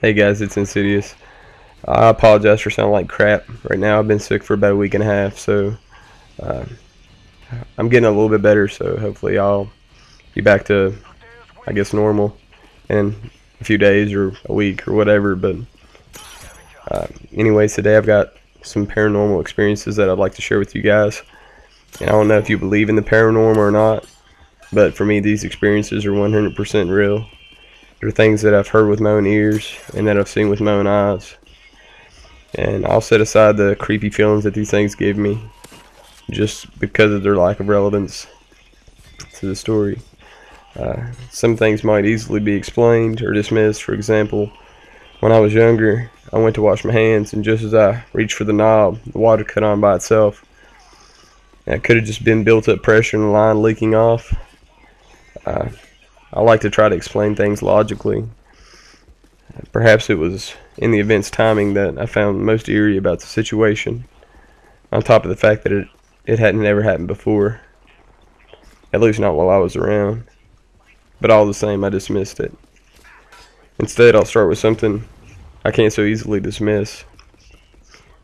Hey guys, it's Insidious. I apologize for sounding like crap right now. I've been sick for about a week and a half, so uh, I'm getting a little bit better, so hopefully I'll be back to, I guess, normal in a few days or a week or whatever. But anyways, today I've got some paranormal experiences that I'd like to share with you guys. And I don't know if you believe in the paranormal or not, but for me these experiences are 100% real. They're things that I've heard with my own ears and that I've seen with my own eyes. And I'll set aside the creepy feelings that these things give me just because of their lack of relevance to the story. Some things might easily be explained or dismissed. For example, when I was younger, I went to wash my hands, and just as I reached for the knob, the water cut on by itself. And it could have just been built up pressure in the line leaking off. I like to try to explain things logically. Perhaps it was in the event's timing that I found most eerie about the situation, on top of the fact that it hadn't ever happened before, at least not while I was around. But all the same, I dismissed it. Instead, I'll start with something I can't so easily dismiss.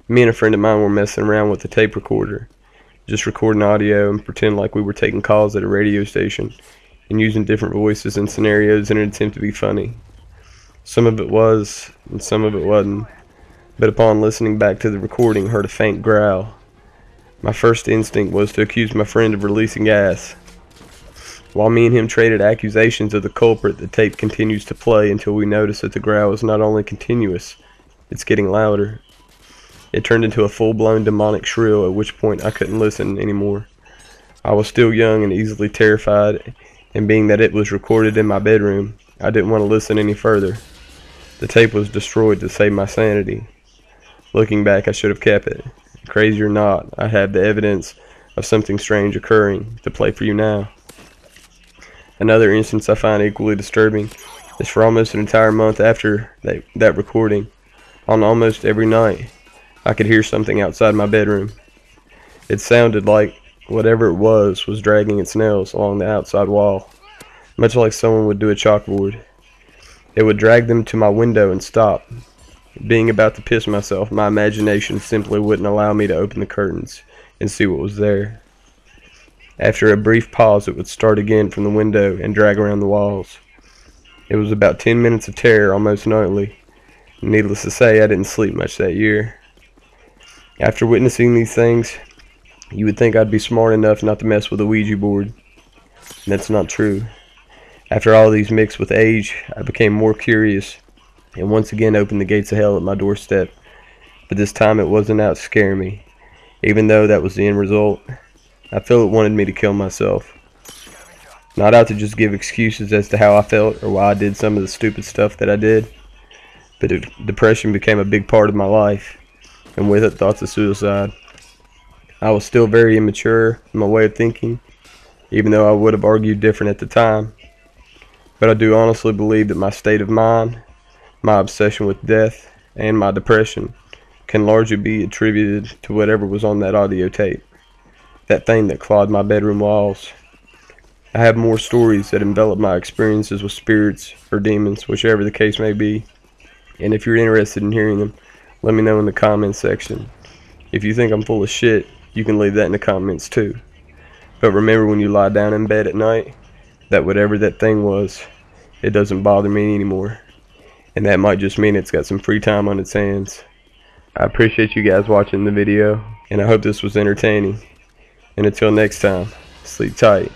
Me and a friend of mine were messing around with a tape recorder, just recording audio and pretend like we were taking calls at a radio station and using different voices and scenarios in an attempt to be funny. Some of it was, and some of it wasn't, but upon listening back to the recording, heard a faint growl. My first instinct was to accuse my friend of releasing gas. While me and him traded accusations of the culprit, the tape continues to play until we notice that the growl is not only continuous, it's getting louder. It turned into a full-blown demonic shrill, at which point I couldn't listen anymore. I was still young and easily terrified, and being that it was recorded in my bedroom, I didn't want to listen any further. The tape was destroyed to save my sanity. Looking back, I should have kept it. Crazy or not, I have the evidence of something strange occurring to play for you now. Another instance I find equally disturbing is for almost an entire month after that recording. On almost every night, I could hear something outside my bedroom. It sounded like whatever it was dragging its nails along the outside wall, much like someone would do a chalkboard. It would drag them to my window and stop. Being about to piss myself, my imagination simply wouldn't allow me to open the curtains and see what was there. After a brief pause, it would start again from the window and drag around the walls. It was about 10 minutes of terror almost nightly. Needless to say, I didn't sleep much that year. After witnessing these things, you would think I'd be smart enough not to mess with a Ouija board. And that's not true. After all these mixed with age, I became more curious and once again opened the gates of hell at my doorstep. But this time it wasn't out to scare me. Even though that was the end result, I feel it wanted me to kill myself. Not out to just give excuses as to how I felt or why I did some of the stupid stuff that I did, but depression became a big part of my life, and with it thoughts of suicide. I was still very immature in my way of thinking, even though I would have argued different at the time. But I do honestly believe that my state of mind, my obsession with death, and my depression can largely be attributed to whatever was on that audio tape, that thing that clawed my bedroom walls. I have more stories that envelop my experiences with spirits or demons, whichever the case may be, and if you're interested in hearing them, let me know in the comments section. If you think I'm full of shit, you can leave that in the comments too. But remember, when you lie down in bed at night, that whatever that thing was, it doesn't bother me anymore. And that might just mean it's got some free time on its hands. I appreciate you guys watching the video, and I hope this was entertaining. And until next time, sleep tight.